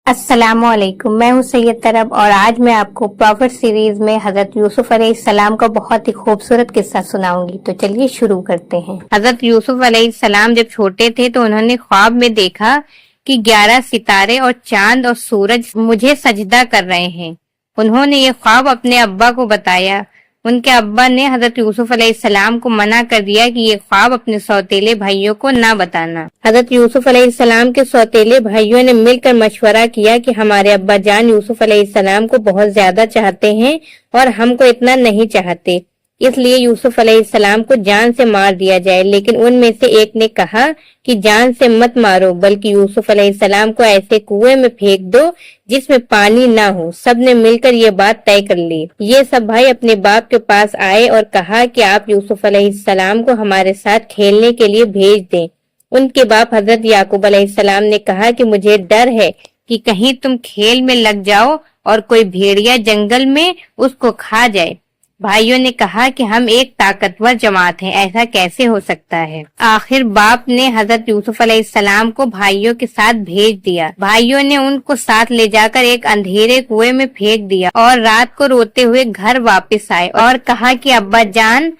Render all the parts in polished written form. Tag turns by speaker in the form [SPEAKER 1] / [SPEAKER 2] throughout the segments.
[SPEAKER 1] السلام علیکم، میں ہوں سید طرب اور آج میں آپ کو پروفٹ سیریز میں حضرت یوسف علیہ السلام کا بہت ہی خوبصورت قصہ سناؤں گی۔ تو چلیے شروع کرتے ہیں۔ حضرت یوسف علیہ السلام جب چھوٹے تھے تو انہوں نے خواب میں دیکھا کہ 11 ستارے اور چاند اور سورج مجھے سجدہ کر رہے ہیں۔ انہوں نے یہ خواب اپنے ابا کو بتایا۔ ان کے ابا نے حضرت یوسف علیہ السلام کو منع کر دیا کہ یہ خواب اپنے سوتیلے بھائیوں کو نہ بتانا۔ حضرت یوسف علیہ السلام کے سوتیلے بھائیوں نے مل کر مشورہ کیا کہ ہمارے ابا جان یوسف علیہ السلام کو بہت زیادہ چاہتے ہیں اور ہم کو اتنا نہیں چاہتے، اس لیے یوسف علیہ السلام کو جان سے مار دیا جائے۔ لیکن ان میں سے ایک نے کہا کہ جان سے مت مارو، بلکہ یوسف علیہ السلام کو ایسے کنویں میں پھینک دو جس میں پانی نہ ہو۔ سب نے مل کر یہ بات طے کر لی۔ یہ سب بھائی اپنے باپ کے پاس آئے اور کہا کہ آپ یوسف علیہ السلام کو ہمارے ساتھ کھیلنے کے لیے بھیج دیں۔ ان کے باپ حضرت یعقوب علیہ السلام نے کہا کہ مجھے ڈر ہے کہ کہیں تم کھیل میں لگ جاؤ اور کوئی بھیڑیا جنگل میں اس کو کھا جائے۔ بھائیوں نے کہا کہ ہم ایک طاقتور جماعت ہیں، ایسا کیسے ہو سکتا ہے؟ آخر باپ نے حضرت یوسف علیہ السلام کو بھائیوں کے ساتھ بھیج دیا۔ بھائیوں نے ان کو ساتھ لے جا کر ایک اندھیرے کنویں میں پھینک دیا اور رات کو روتے ہوئے گھر واپس آئے اور کہا کہ ابا جان،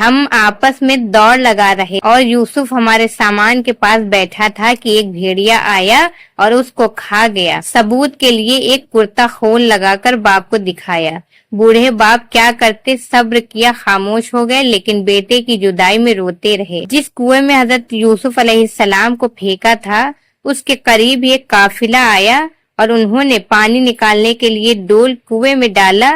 [SPEAKER 1] ہم آپس میں دوڑ لگا رہے اور یوسف ہمارے سامان کے پاس بیٹھا تھا کہ ایک بھیڑیا آیا اور اس کو کھا گیا۔ ثبوت کے لیے ایک کرتا خون لگا کر باپ کو دکھایا۔ بوڑھے باپ کیا کرتے، صبر کیا، خاموش ہو گئے، لیکن بیٹے کی جدائی میں روتے رہے۔ جس کنویں میں حضرت یوسف علیہ السلام کو پھینکا تھا اس کے قریب ایک قافلہ آیا اور انہوں نے پانی نکالنے کے لیے ڈول کنویں میں ڈالا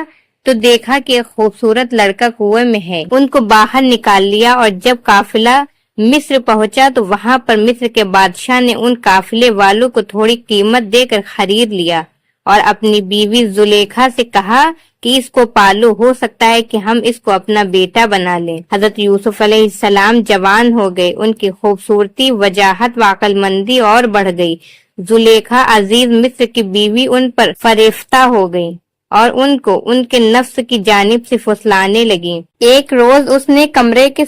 [SPEAKER 1] تو دیکھا کہ ایک خوبصورت لڑکا کنویں میں ہے۔ ان کو باہر نکال لیا اور جب قافلہ مصر پہنچا تو وہاں پر مصر کے بادشاہ نے ان قافلے والوں کو تھوڑی قیمت دے کر خرید لیا اور اپنی بیوی زلیخا سے کہا کہ اس کو پالو، ہو سکتا ہے کہ ہم اس کو اپنا بیٹا بنا لیں۔ حضرت یوسف علیہ السلام جوان ہو گئے، ان کی خوبصورتی، وجاہت و عقل مندی اور بڑھ گئی۔ زلیخا عزیز مصر کی بیوی ان پر فریفتہ ہو گئی اور ان کو ان کے نفس کی جانب سے پھسلانے لگی۔ ایک روز اس نے کمرے کے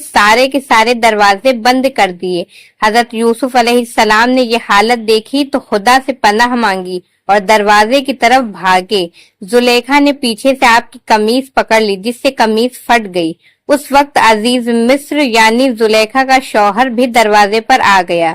[SPEAKER 1] سارے دروازے بند کر دیے۔ حضرت یوسف علیہ السلام نے یہ حالت دیکھی تو خدا سے پناہ مانگی اور دروازے کی طرف بھاگے۔ زلیخا نے پیچھے سے آپ کی قمیص پکڑ لی جس سے قمیص پھٹ گئی۔ اس وقت عزیز مصر یعنی زلیخا کا شوہر بھی دروازے پر آ گیا۔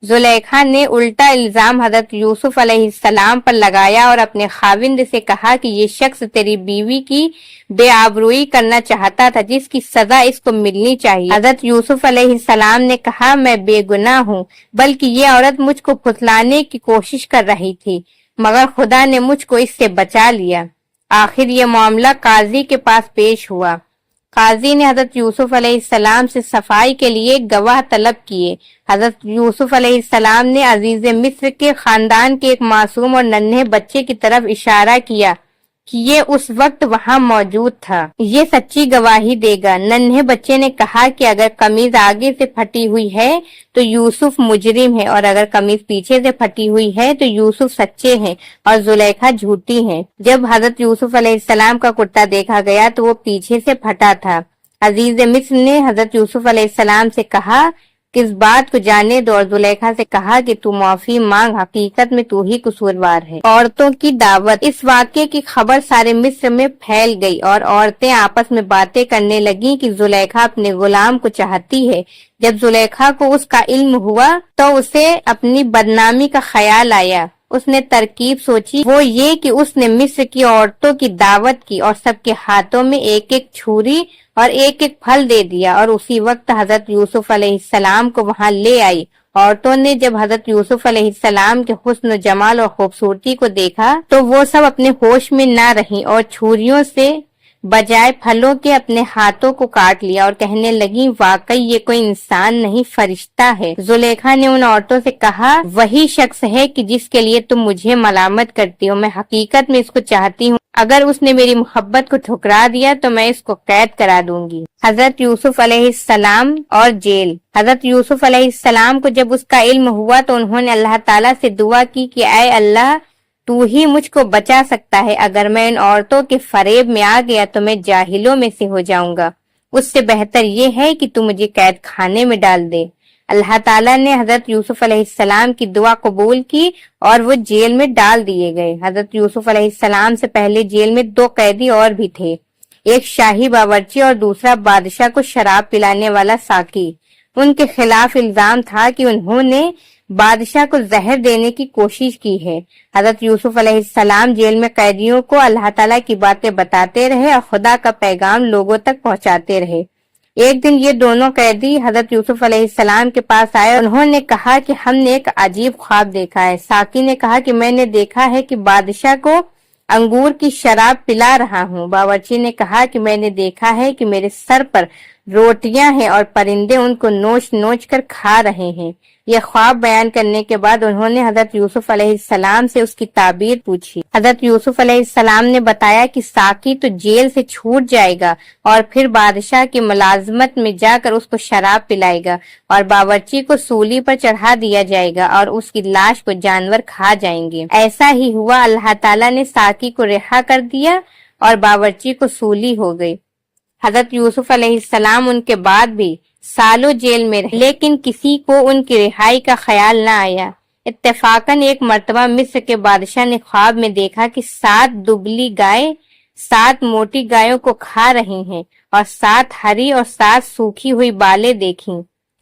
[SPEAKER 1] زلیخا نے الٹا الزام حضرت یوسف علیہ السلام پر لگایا اور اپنے خاوند سے کہا کہ یہ شخص تیری بیوی کی بے آبروئی کرنا چاہتا تھا، جس کی سزا اس کو ملنی چاہیے۔ حضرت یوسف علیہ السلام نے کہا میں بے گناہ ہوں، بلکہ یہ عورت مجھ کو پھسلانے کی کوشش کر رہی تھی، مگر خدا نے مجھ کو اس سے بچا لیا۔ آخر یہ معاملہ قاضی کے پاس پیش ہوا۔ قاضی نے حضرت یوسف علیہ السلام سے صفائی کے لیے گواہ طلب کیے۔ حضرت یوسف علیہ السلام نے عزیز مصر کے خاندان کے ایک معصوم اور ننھے بچے کی طرف اشارہ کیا کہ یہ اس وقت وہاں موجود تھا، یہ سچی گواہی دے گا۔ ننھے بچے نے کہا کہ اگر قمیض آگے سے پھٹی ہوئی ہے تو یوسف مجرم ہے اور اگر قمیض پیچھے سے پھٹی ہوئی ہے تو یوسف سچے ہیں اور زلیخا جھوٹی ہیں۔ جب حضرت یوسف علیہ السلام کا کرتا دیکھا گیا تو وہ پیچھے سے پھٹا تھا۔ عزیز مصر نے حضرت یوسف علیہ السلام سے کہا کہ اس بات کو جانے دو اور زلیخا سے کہا کہ تو معافی مانگ، حقیقت میں تو ہی قصوروار ہے۔ عورتوں کی دعوت۔ اس واقعے کی خبر سارے مصر میں پھیل گئی اور عورتیں آپس میں باتیں کرنے لگیں کہ زلیخا اپنے غلام کو چاہتی ہے۔ جب زلیخا کو اس کا علم ہوا تو اسے اپنی بدنامی کا خیال آیا۔ اس نے ترکیب سوچی، وہ یہ کہ اس نے مصر کی عورتوں کی دعوت کی اور سب کے ہاتھوں میں ایک ایک چھری اور ایک ایک پھل دے دیا اور اسی وقت حضرت یوسف علیہ السلام کو وہاں لے آئی۔ عورتوں نے جب حضرت یوسف علیہ السلام کے حسن و جمال اور خوبصورتی کو دیکھا تو وہ سب اپنے ہوش میں نہ رہیں اور چھریوں سے بجائے پھلوں کے اپنے ہاتھوں کو کاٹ لیا اور کہنے لگی واقعی یہ کوئی انسان نہیں، فرشتہ ہے۔ زلیخا نے ان عورتوں سے کہا وہی شخص ہے کہ جس کے لیے تم مجھے ملامت کرتی ہو، میں حقیقت میں اس کو چاہتی ہوں، اگر اس نے میری محبت کو ٹھکرا دیا تو میں اس کو قید کرا دوں گی۔ حضرت یوسف علیہ السلام اور جیل۔ حضرت یوسف علیہ السلام کو جب اس کا علم ہوا تو انہوں نے اللہ تعالیٰ سے دعا کی کہ اے اللہ، تو ہی مجھ کو بچا سکتا ہے، اگر میں ان عورتوں کے فریب میں آ گیا تو میں جاہلوں میں سے ہو جاؤں گا، اس سے بہتر یہ ہے کہ تو مجھے قید خانے میں ڈال دے۔ اللہ تعالیٰ نے حضرت یوسف علیہ السلام کی دعا قبول کی اور وہ جیل میں ڈال دیے گئے۔ حضرت یوسف علیہ السلام سے پہلے جیل میں 2 قیدی اور بھی تھے، ایک شاہی باورچی اور دوسرا بادشاہ کو شراب پلانے والا ساقی۔ ان کے خلاف الزام تھا کہ انہوں نے بادشاہ کو زہر دینے کی کوشش کی ہے۔ حضرت یوسف علیہ السلام جیل میں قیدیوں کو اللہ تعالیٰ کی باتیں بتاتے رہے اور خدا کا پیغام لوگوں تک پہنچاتے رہے۔ ایک دن یہ دونوں قیدی حضرت یوسف علیہ السلام کے پاس آئے، انہوں نے کہا کہ ہم نے ایک عجیب خواب دیکھا ہے۔ ساقی نے کہا کہ میں نے دیکھا ہے کہ بادشاہ کو انگور کی شراب پلا رہا ہوں۔ باورچی نے کہا کہ میں نے دیکھا ہے کہ میرے سر پر روٹیاں ہیں اور پرندے ان کو نوچ نوچ کر کھا رہے ہیں۔ یہ خواب بیان کرنے کے بعد انہوں نے حضرت یوسف علیہ السلام سے اس کی تعبیر پوچھی۔ حضرت یوسف علیہ السلام نے بتایا کہ ساقی تو جیل سے چھوٹ جائے گا اور پھر بادشاہ کی ملازمت میں جا کر اس کو شراب پلائے گا اور باورچی کو سولی پر چڑھا دیا جائے گا اور اس کی لاش کو جانور کھا جائیں گے۔ ایسا ہی ہوا، اللہ تعالیٰ نے ساقی کو رہا کر دیا اور باورچی کو سولی ہو گئی۔ حضرت یوسف علیہ السلام ان کے بعد بھی سالوں جیل میں رہے، لیکن کسی کو ان کی رہائی کا خیال نہ آیا۔ اتفاقاً ایک مرتبہ مصر کے بادشاہ نے خواب میں دیکھا کہ 7 دبلی گائے 7 موٹی گایوں کو کھا رہی ہیں اور 7 ہری اور 7 سوکھی ہوئی بالیں دیکھیں۔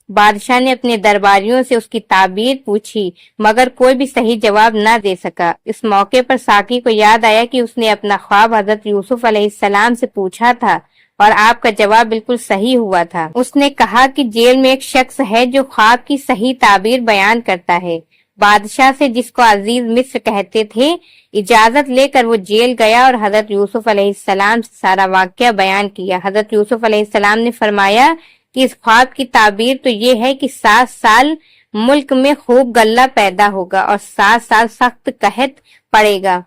[SPEAKER 1] بادشاہ نے اپنے درباریوں سے اس کی تعبیر پوچھی، مگر کوئی بھی صحیح جواب نہ دے سکا۔ اس موقع پر ساقی کو یاد آیا کہ اس نے اپنا خواب حضرت یوسف علیہ السلام سے پوچھا تھا اور آپ کا جواب بالکل صحیح ہوا تھا۔ اس نے کہا کہ جیل میں ایک شخص ہے جو خواب کی صحیح تعبیر بیان کرتا ہے۔ بادشاہ سے، جس کو عزیز مصر کہتے تھے، اجازت لے کر وہ جیل گیا اور حضرت یوسف علیہ السلام سے سارا واقعہ بیان کیا۔ حضرت یوسف علیہ السلام نے فرمایا کہ اس خواب کی تعبیر تو یہ ہے کہ 7 سال ملک میں خوب غلہ پیدا ہوگا اور 7 سال سخت قحط پڑے گا،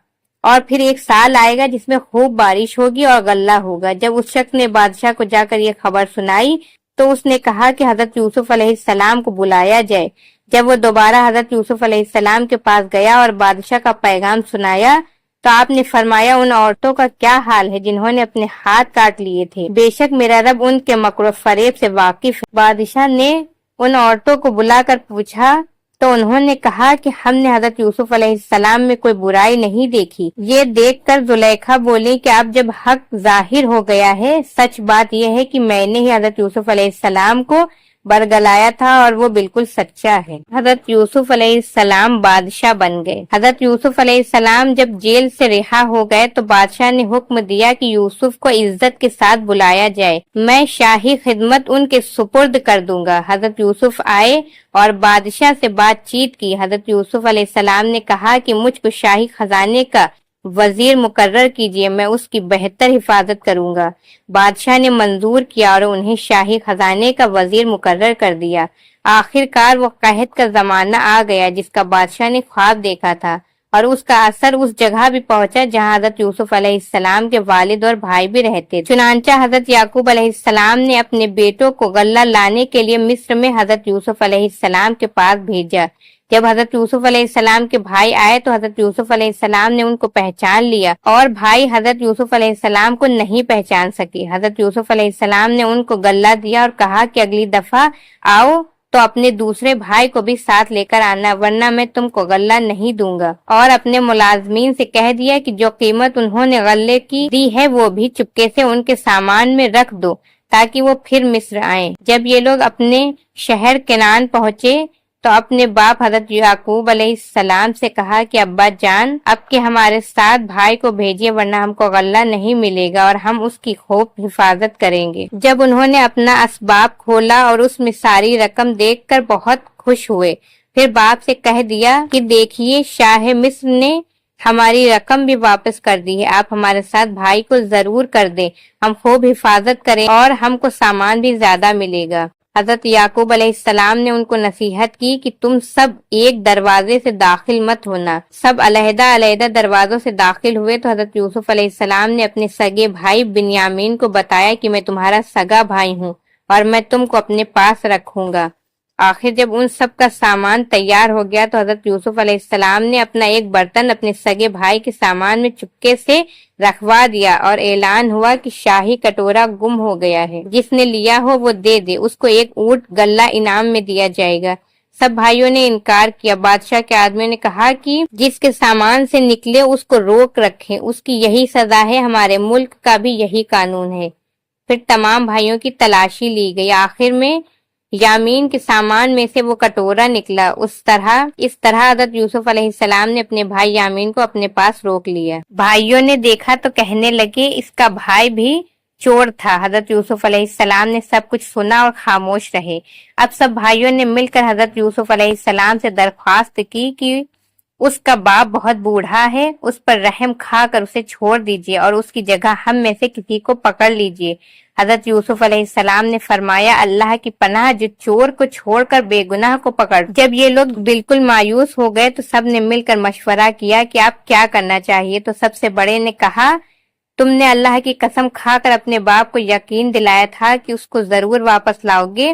[SPEAKER 1] اور پھر ایک سال آئے گا جس میں خوب بارش ہوگی اور غلہ ہوگا۔ جب اس شخص نے بادشاہ کو جا کر یہ خبر سنائی تو اس نے کہا کہ حضرت یوسف علیہ السلام کو بلایا جائے۔ جب وہ دوبارہ حضرت یوسف علیہ السلام کے پاس گیا اور بادشاہ کا پیغام سنایا تو آپ نے فرمایا، ان عورتوں کا کیا حال ہے جنہوں نے اپنے ہاتھ کاٹ لیے تھے؟ بے شک میرا رب ان کے مکر و فریب سے واقف ہے۔ بادشاہ نے ان عورتوں کو بلا کر پوچھا تو انہوں نے کہا کہ ہم نے حضرت یوسف علیہ السلام میں کوئی برائی نہیں دیکھی۔ یہ دیکھ کر زلیخا بولی کہ اب جب حق ظاہر ہو گیا ہے، سچ بات یہ ہے کہ میں نے ہی حضرت یوسف علیہ السلام کو برگلایا تھا اور وہ بالکل سچا ہے۔ حضرت یوسف علیہ السلام بادشاہ بن گئے۔ حضرت یوسف علیہ السلام جب جیل سے رہا ہو گئے تو بادشاہ نے حکم دیا کہ یوسف کو عزت کے ساتھ بلایا جائے، میں شاہی خدمت ان کے سپرد کر دوں گا۔ حضرت یوسف آئے اور بادشاہ سے بات چیت کی۔ حضرت یوسف علیہ السلام نے کہا کہ مجھ کو شاہی خزانے کا وزیر مقرر کیجیے، میں اس کی بہتر حفاظت کروں گا۔ بادشاہ نے منظور کیا اور انہیں شاہی خزانے کا وزیر مقرر کر دیا۔ آخر کار وہ قحط کا زمانہ آ گیا جس کا بادشاہ نے خواب دیکھا تھا، اور اس کا اثر اس جگہ بھی پہنچا جہاں حضرت یوسف علیہ السلام کے والد اور بھائی بھی رہتے تھے۔ چنانچہ حضرت یعقوب علیہ السلام نے اپنے بیٹوں کو غلہ لانے کے لیے مصر میں حضرت یوسف علیہ السلام کے پاس بھیجا۔ جب حضرت یوسف علیہ السلام کے بھائی آئے تو حضرت یوسف علیہ السلام نے ان کو پہچان لیا، اور بھائی حضرت یوسف علیہ السلام کو نہیں پہچان سکے۔ حضرت یوسف علیہ السلام نے ان کو غلہ دیا اور کہا کہ اگلی دفعہ آؤ تو اپنے دوسرے بھائی کو بھی ساتھ لے کر آنا، ورنہ میں تم کو غلہ نہیں دوں گا۔ اور اپنے ملازمین سے کہہ دیا کہ جو قیمت انہوں نے غلے کی دی ہے وہ بھی چپکے سے ان کے سامان میں رکھ دو تاکہ وہ پھر مصر آئیں۔ جب یہ لوگ اپنے شہر کنعان پہنچے تو اپنے باپ حضرت یعقوب علیہ السلام سے کہا کہ ابا جان، اب کے ہمارے ساتھ بھائی کو بھیجیے ورنہ ہم کو غلہ نہیں ملے گا اور ہم اس کی خوب حفاظت کریں گے۔ جب انہوں نے اپنا اسباب کھولا اور اس میں ساری رقم دیکھ کر بہت خوش ہوئے، پھر باپ سے کہہ دیا کہ دیکھیے شاہ مصر نے ہماری رقم بھی واپس کر دی ہے، آپ ہمارے ساتھ بھائی کو ضرور کر دیں، ہم خوب حفاظت کریں اور ہم کو سامان بھی زیادہ ملے گا۔ حضرت یعقوب علیہ السلام نے ان کو نصیحت کی کہ تم سب ایک دروازے سے داخل مت ہونا۔ سب علیحدہ علیحدہ دروازوں سے داخل ہوئے تو حضرت یوسف علیہ السلام نے اپنے سگے بھائی بنیامین کو بتایا کہ میں تمہارا سگا بھائی ہوں اور میں تم کو اپنے پاس رکھوں گا۔ آخر جب ان سب کا سامان تیار ہو گیا تو حضرت یوسف علیہ السلام نے اپنا ایک برتن اپنے سگے بھائی کے سامان میں چپکے سے رکھوا دیا اور اعلان ہوا کہ شاہی کٹورا گم ہو گیا ہے، جس نے لیا ہو وہ دے دے، اس کو ایک اونٹ غلہ انعام میں دیا جائے گا۔ سب بھائیوں نے انکار کیا۔ بادشاہ کے آدمیوں نے کہا کہ جس کے سامان سے نکلے اس کو روک رکھیں، اس کی یہی سزا ہے، ہمارے ملک کا بھی یہی قانون ہے۔ پھر تمام بھائیوں کی تلاشی لی گئی، آخر میں یامین کے سامان میں سے وہ کٹورا نکلا۔ اس طرح حضرت یوسف علیہ السلام نے اپنے بھائی یامین کو اپنے پاس روک لیا۔ بھائیوں نے دیکھا تو کہنے لگے اس کا بھائی بھی چور تھا۔ حضرت یوسف علیہ السلام نے سب کچھ سنا اور خاموش رہے۔ اب سب بھائیوں نے مل کر حضرت یوسف علیہ السلام سے درخواست کی کہ اس کا باپ بہت بوڑھا ہے، اس پر رحم کھا کر اسے چھوڑ دیجیے اور اس کی جگہ ہم میں سے کسی کو پکڑ لیجیے۔ حضرت یوسف علیہ السلام نے فرمایا اللہ کی پناہ، جو چور کو چھوڑ کر بے گناہ کو پکڑ۔ جب یہ لوگ بالکل مایوس ہو گئے تو سب نے مل کر مشورہ کیا کہ اب کیا کرنا چاہیے۔ تو سب سے بڑے نے کہا تم نے اللہ کی قسم کھا کر اپنے باپ کو یقین دلایا تھا کہ اس کو ضرور واپس لاؤ گے،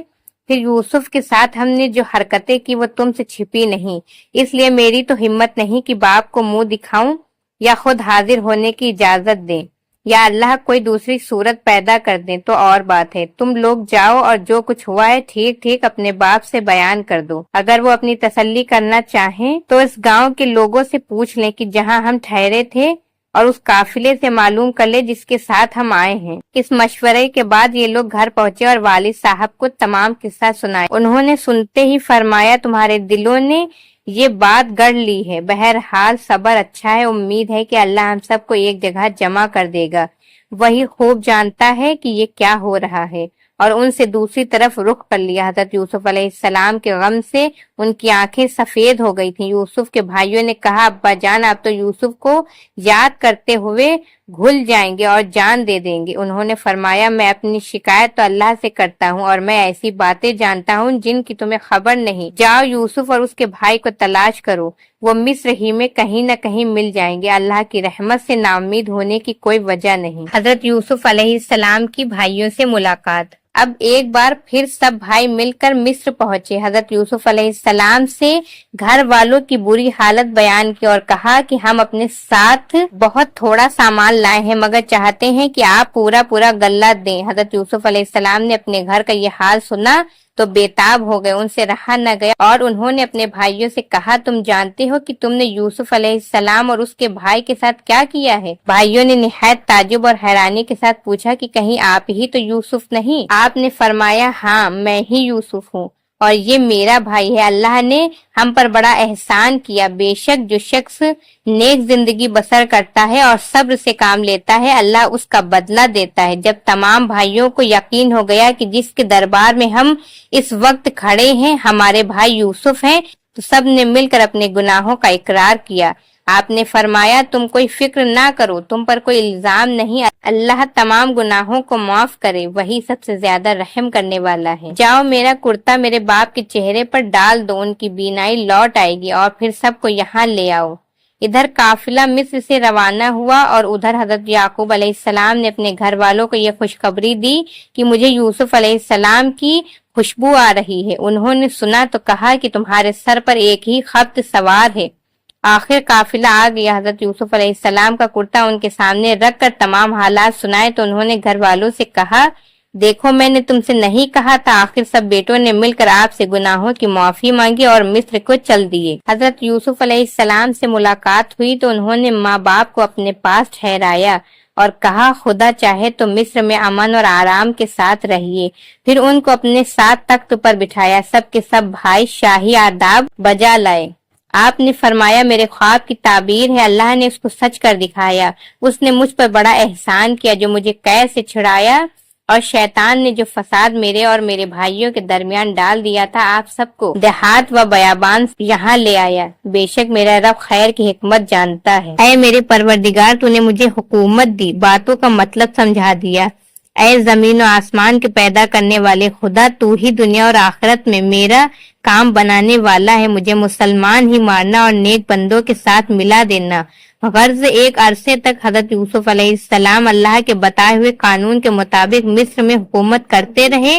[SPEAKER 1] پھر یوسف کے ساتھ ہم نے جو حرکتیں کی وہ تم سے چھپی نہیں، اس لیے میری تو ہمت نہیں کہ باپ کو منہ دکھاؤں یا خود حاضر ہونے کی اجازت دیں، یا اللہ کوئی دوسری صورت پیدا کر دیں تو اور بات ہے۔ تم لوگ جاؤ اور جو کچھ ہوا ہے ٹھیک ٹھیک اپنے باپ سے بیان کر دو۔ اگر وہ اپنی تسلی کرنا چاہیں تو اس گاؤں کے لوگوں سے پوچھ لیں کہ جہاں ہم ٹھہرے تھے، اور اس قافلے سے معلوم کر لے جس کے ساتھ ہم آئے ہیں۔ اس مشورے کے بعد یہ لوگ گھر پہنچے اور والد صاحب کو تمام قصہ سنائے۔ انہوں نے سنتے ہی فرمایا تمہارے دلوں نے یہ بات گڑھ لی ہے، بہرحال صبر اچھا ہے، امید ہے کہ اللہ ہم سب کو ایک جگہ جمع کر دے گا، وہی خوب جانتا ہے کہ یہ کیا ہو رہا ہے۔ اور ان سے دوسری طرف رخ کر لیا۔ حضرت یوسف علیہ السلام کے غم سے ان کی آنکھیں سفید ہو گئی تھیں۔ یوسف کے بھائیوں نے کہا ابا جان آپ تو یوسف کو یاد کرتے ہوئے گھل جائیں گے اور جان دے دیں گے۔ انہوں نے فرمایا میں اپنی شکایت تو اللہ سے کرتا ہوں اور میں ایسی باتیں جانتا ہوں جن کی تمہیں خبر نہیں۔ جاؤ یوسف اور اس کے بھائی کو تلاش کرو، وہ مصر ہی میں کہیں نہ کہیں مل جائیں گے، اللہ کی رحمت سے نا امید ہونے کی کوئی وجہ نہیں۔ حضرت یوسف علیہ السلام کی بھائیوں سے ملاقات۔ اب ایک بار پھر سب بھائی مل کر مصر پہنچے۔ حضرت یوسف علیہ السلام سے گھر والوں کی بری حالت بیان کی اور کہا کہ ہم اپنے ساتھ بہت تھوڑا سامان لائے ہیں مگر چاہتے ہیں کہ آپ پورا غلہ دیں۔ حضرت یوسف علیہ السلام نے اپنے گھر کا یہ حال سنا تو بےتاب ہو گئے، ان سے رہا نہ گیا اور انہوں نے اپنے بھائیوں سے کہا تم جانتے ہو کہ تم نے یوسف علیہ السلام اور اس کے بھائی کے ساتھ کیا کیا ہے؟ بھائیوں نے نہایت تعجب اور حیرانی کے ساتھ پوچھا کہ کہیں آپ ہی تو یوسف نہیں؟ آپ نے فرمایا ہاں میں ہی یوسف ہوں اور یہ میرا بھائی ہے، اللہ نے ہم پر بڑا احسان کیا، بے شک جو شخص نیک زندگی بسر کرتا ہے اور صبر سے کام لیتا ہے اللہ اس کا بدلہ دیتا ہے۔ جب تمام بھائیوں کو یقین ہو گیا کہ جس کے دربار میں ہم اس وقت کھڑے ہیں ہمارے بھائی یوسف ہیں تو سب نے مل کر اپنے گناہوں کا اقرار کیا۔ آپ نے فرمایا تم کوئی فکر نہ کرو، تم پر کوئی الزام نہیں، اللہ تمام گناہوں کو معاف کرے، وہی سب سے زیادہ رحم کرنے والا ہے۔ جاؤ میرا کرتا میرے باپ کے چہرے پر ڈال دو، ان کی بینائی لوٹ آئے گی اور پھر سب کو یہاں لے آؤ۔ ادھر قافلہ مصر سے روانہ ہوا اور ادھر حضرت یعقوب علیہ السلام نے اپنے گھر والوں کو یہ خوشخبری دی کہ مجھے یوسف علیہ السلام کی خوشبو آ رہی ہے۔ انہوں نے سنا تو کہا کہ تمہارے سر پر ایک ہی خبط سوار ہے۔ آخر قافلہ آ گیا۔ حضرت یوسف علیہ السلام کا کرتا ان کے سامنے رکھ کر تمام حالات سنائے تو انہوں نے گھر والوں سے کہا دیکھو میں نے تم سے نہیں کہا تھا۔ آخر سب بیٹوں نے مل کر آپ سے گناہوں کی معافی مانگی اور مصر کو چل دیے۔ حضرت یوسف علیہ السلام سے ملاقات ہوئی تو انہوں نے ماں باپ کو اپنے پاس ٹھہرایا اور کہا خدا چاہے تو مصر میں امن اور آرام کے ساتھ رہیے۔ پھر ان کو اپنے ساتھ تخت پر بٹھایا، سب کے سب بھائی شاہی آداب بجا لائے۔ آپ نے فرمایا میرے خواب کی تعبیر ہے، اللہ نے اس کو سچ کر دکھایا، اس نے مجھ پر بڑا احسان کیا جو مجھے قید سے چھڑایا اور شیطان نے جو فساد میرے اور میرے بھائیوں کے درمیان ڈال دیا تھا آپ سب کو دیہات و بیابان یہاں لے آیا۔ بے شک میرا رب خیر کی حکمت جانتا ہے۔ اے میرے پروردگار تو نے مجھے حکومت دی، باتوں کا مطلب سمجھا دیا۔ اے زمین و آسمان کے پیدا کرنے والے خدا، تو ہی دنیا اور آخرت میں میرا کام بنانے والا ہے، مجھے مسلمان ہی مارنا اور نیک بندوں کے ساتھ ملا دینا۔ غرض ایک عرصے تک حضرت یوسف علیہ السلام اللہ کے بتائے ہوئے قانون کے مطابق مصر میں حکومت کرتے رہے